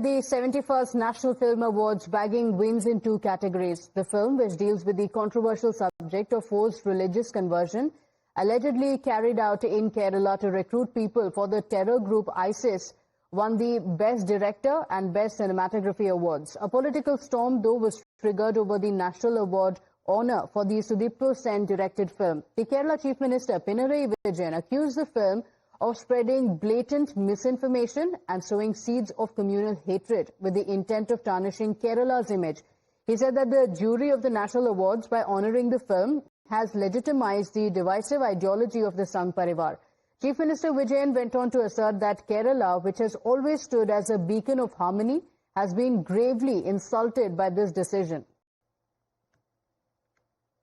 at the 71st National Film Awards, bagging wins in two categories. The film, which deals with the controversial subject of forced religious conversion, allegedly carried out in Kerala to recruit people for the terror group ISIS, won the Best Director and Best Cinematography awards. A political storm, though, was triggered over the National Award honour for the Sudipto Sen directed film. The Kerala Chief Minister Pinarayi Vijayan accused the film of spreading blatant misinformation and sowing seeds of communal hatred with the intent of tarnishing Kerala's image. He said that the jury of the National Awards, by honouring the film, has legitimized the divisive ideology of the Sangh Parivar. Chief Minister Vijayan went on to assert that Kerala, which has always stood as a beacon of harmony, has been gravely insulted by this decision.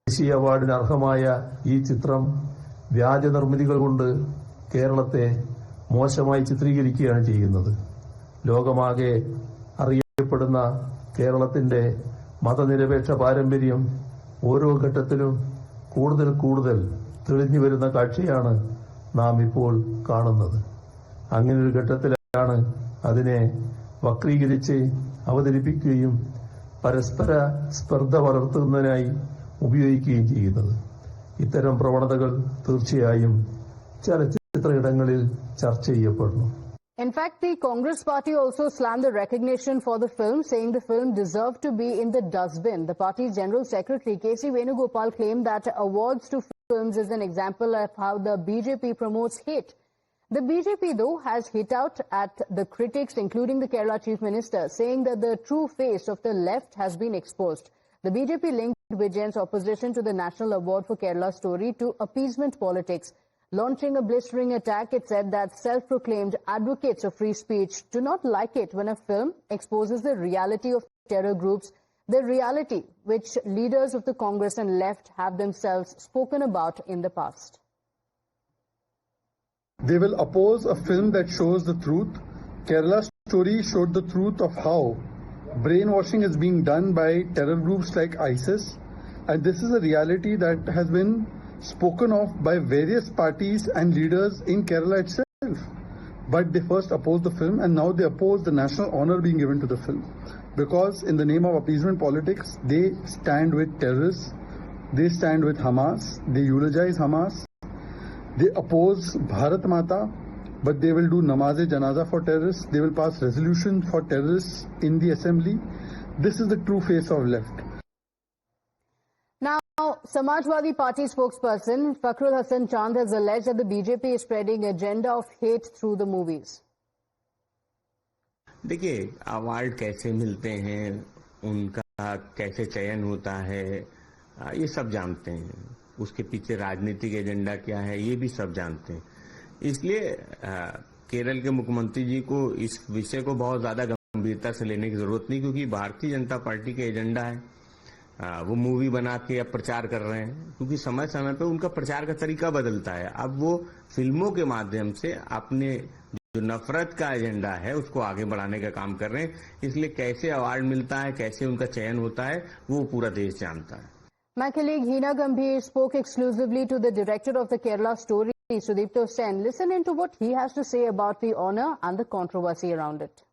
ദേശീയ അവാർഡിന് അർഹമായ ഈ ചിത്രം വ്യാജ നിർമ്മിതികൾ കൊണ്ട് കേരളത്തെ മോശമായി ചിത്രീകരിക്കുകയാണ് ചെയ്യുന്നത്. ലോകമാകെ അറിയപ്പെടുന്ന കേരളത്തിന്റെ മതനിരപേക്ഷ പാരമ്പര്യം ഓരോ ഘട്ടത്തിലും കൂടുതൽ തെളിഞ്ഞു വരുന്ന കാഴ്ചയാണ് നാം ഇപ്പോൾ കാണുന്നത്. അങ്ങനൊരു ഘട്ടത്തിലാണ് അതിനെ വക്രീകരിച്ച് അവതരിപ്പിക്കുകയും പരസ്പര സ്പർദ്ധ വളർത്തുന്നതിനായി ഉപയോഗിക്കുകയും ചെയ്യുന്നത്. ഇത്തരം പ്രവണതകൾ തീർച്ചയായും ചലച്ചിത്രയിടങ്ങളിൽ ചർച്ച ചെയ്യപ്പെടുന്നു. In fact, the Congress party also slammed the recognition for the film, saying the film deserved to be in the dustbin. The party's General Secretary, K.C. Venugopal, claimed that awards to films is an example of how the BJP promotes hate. The BJP, though, has hit out at the critics, including the Kerala Chief Minister, saying that the true face of the left has been exposed. The BJP linked Vijayan's opposition to the National Award for Kerala story to appeasement politics. Launching a blistering attack, it said that self-proclaimed advocates of free speech do not like it when a film exposes the reality of terror groups, the reality which leaders of the Congress and left have themselves spoken about in the past. They will oppose a film that shows the truth. Kerala story showed the truth of how brainwashing is being done by terror groups like ISIS, and this is a reality that has been spoken of by various parties and leaders in Kerala itself. But they first opposed the film, and now they oppose the national honor being given to the film. Because in the name of appeasement politics, they stand with terrorists, they stand with Hamas, they eulogize Hamas, they oppose Bharat Mata, but they will do namaz-e-janaza for terrorists, they will pass resolutions for terrorists in the assembly. This is the true face of left. Now, Samajwadi party spokesperson Fakhrul Hasan Chand has alleged that the BJP is spreading agenda of hate through the movies. देखिए, award कैसे मिलते हैं, उनका कैसे चयन होता है, ये सब जानते हैं. उसके पीछे राजनीतिक एजेंडा क्या है, ये भी सब जानते हैं. इसलिए केरल के मुख्यमंत्री जी को इस विषय को बहुत ज्यादा गंभीरता से लेने की जरूरत नहीं, क्योंकि भारतीय जनता पार्टी का एजेंडा है. वो मूवी बना के अब प्रचार कर रहे हैं, क्योंकि समय समय पे उनका प्रचार का तरीका बदलता है. अब वो फिल्मों के माध्यम से अपने जो नफरत का एजेंडा है उसको आगे बढ़ाने का काम कर रहे हैं. इसलिए कैसे अवार्ड मिलता है, कैसे उनका चयन होता है, वो पूरा देश जानता है. My colleague Hina Gambhir spoke exclusively to the director of the Kerala story, Sudipto Sen. Listen into what he has to say about the honour and the controversy around it.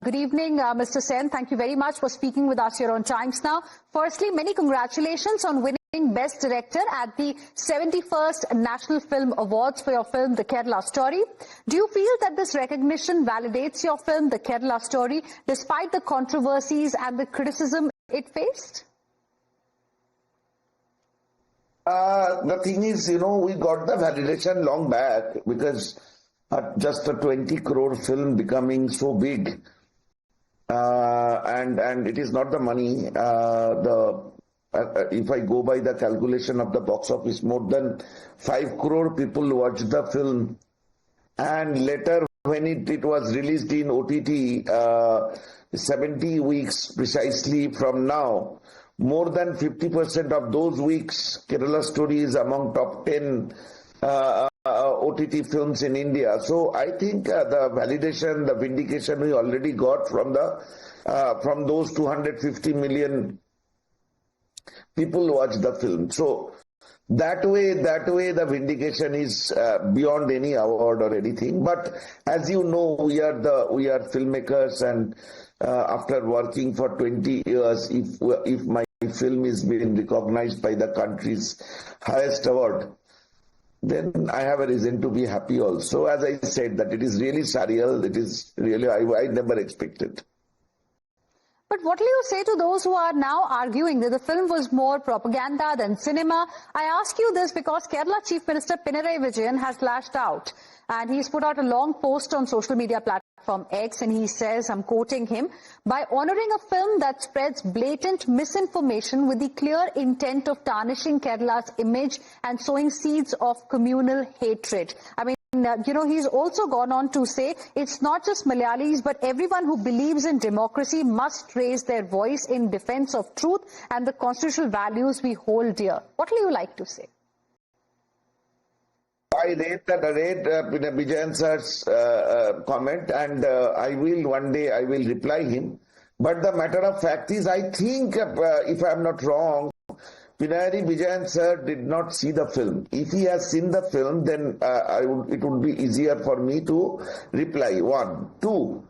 Good evening, Mr. Sen. Thank you very much for speaking with us here on Times Now. Firstly, many congratulations on winning Best Director at the 71st National Film Awards for your film, The Kerala Story. Do you feel that this recognition validates your film, The Kerala Story, despite the controversies and the criticism it faced? The thing is, we got the validation long back, because just a 20 crore film becoming so big, and it is not the money. If I go by the calculation of the box office, more than 5 crore people watched the film, and later when it was released in OTT, 70 weeks precisely from now, more than 50% of those weeks, Kerala Story is among top 10 OTT films in India. So I think the validation, the vindication we already got from those 250 million people who watched the film. So That way, the vindication is beyond any award or anything. But as you know, we are filmmakers, and after working for 20 years, if my film is being recognized by the country's highest award, then I have a reason to be happy also. As I said, that it is really surreal. It is really, I never expected. But what will you say to those who are now arguing that the film was more propaganda than cinema? I ask you this because Kerala Chief Minister Pinarayi Vijayan has lashed out, and he's put out a long post on social media platform X, and he says, I'm quoting him, by honoring a film that spreads blatant misinformation with the clear intent of tarnishing Kerala's image and sowing seeds of communal hatred. I mean, he's also gone on to say it's not just Malayalis, but everyone who believes in democracy must raise their voice in defense of truth and the constitutional values we hold dear. What will you like to say? I read Vijayan sir's comment, and one day I will reply him. But the matter of fact is, I think, if I am not wrong, Pinarayi Vijayan sir did not see the film. If he has seen the film, then it would be easier for me to reply. 1. 2.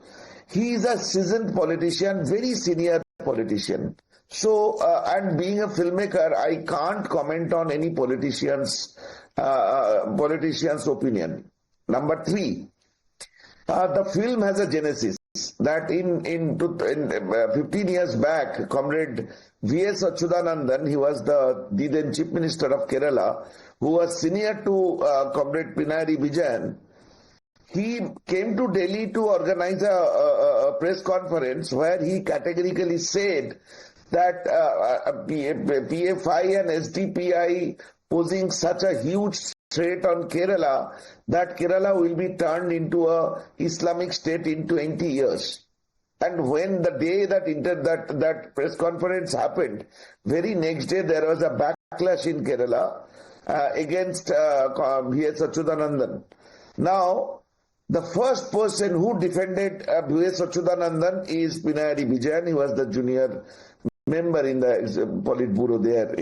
He is a seasoned politician, very senior politician. So, and being a filmmaker, I can't comment on any politician's opinion. Number 3, the film has a genesis. That in 15 years back, Comrade V.S. Achyutanandan, he was the then Chief Minister of Kerala, who was senior to Comrade Pinarayi Vijayan. He came to Delhi to organize a press conference where he categorically said that PFI and SDPI posing such a huge threat on Kerala that Kerala will be turned into a Islamic state in 20 years. And when the day that press conference happened, very next day there was a backlash in Kerala against V.S. Achyutanandan. Now, the first person who defended V.S. Achyutanandan is Pinarayi Vijayan. He was the junior member in the Politburo there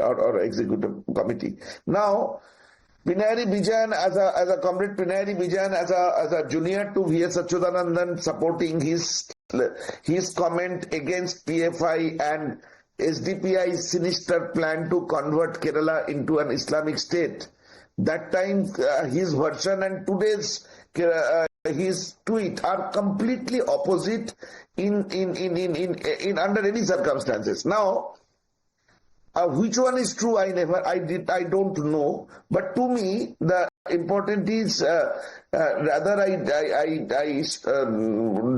or executive committee. Now, Pinarayi Vijayan as a Comrade Pinarayi Vijayan as a junior to V.S. Achyutanandan, supporting his comment against PFI and SDPI's sinister plan to convert Kerala into an Islamic state. That time his version and today's his tweet are completely opposite in under any circumstances. Now, which one is true? I don't know. But to me, the important is rather I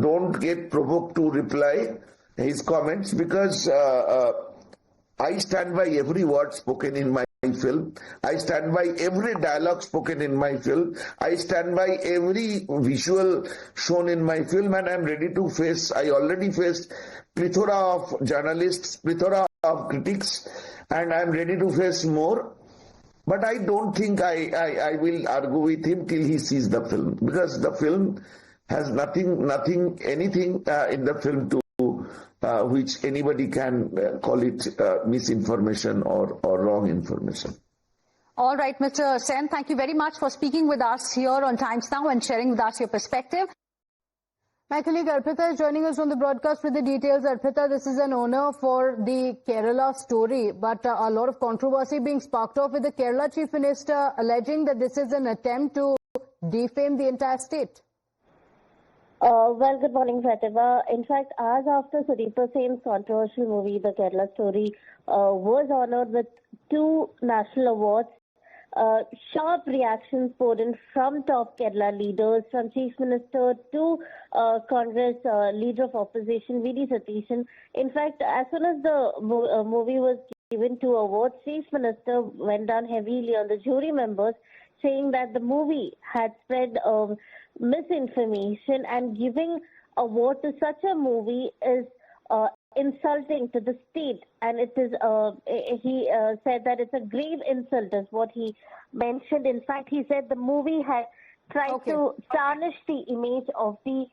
don't get provoked to reply his comments, because I stand by every word spoken in my film. I stand by every dialogue spoken in my film. I stand by every visual shown in my film, and I'm ready to face. I already faced plethora of journalists, plethora of critics, and I'm ready to face more. But I don't think I will argue with him till he sees the film, because the film has anything in the film to which anybody can call it misinformation or wrong information. All right, Mr. Sen, thank you very much for speaking with us here on Times Now and sharing with us your perspective. My colleague Arpita is joining us on the broadcast with the details. Arpita, this is an honor for the Kerala story, but a lot of controversy being sparked off with the Kerala Chief Minister alleging that this is an attempt to defame the entire state. Well, good morning, Pratibha. In fact, hours after Sudeepa Sen's controversial movie, The Kerala Story, was honored with 2 national awards, sharp reactions poured in from top Kerala leaders, from Chief Minister to Congress Leader of Opposition, V.D. Satishan. In fact, as soon as the movie was given 2 awards, Chief Minister went down heavily on the jury members, saying that the movie had spread misinformation, and giving award to such a movie is insulting to the state, and it is he said that it's a grave insult is what he mentioned. In fact, he said the movie had tried to tarnish the image of the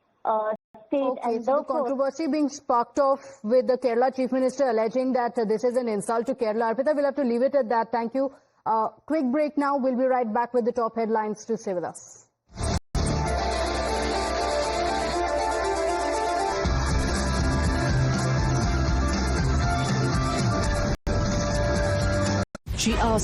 state. And so the controversy being sparked off with the Kerala Chief Minister alleging that this is an insult to Kerala. Arpita, we'll have to leave it at that. Thank you Quick break now. We'll be right back with the top headlines to stay with us. She asked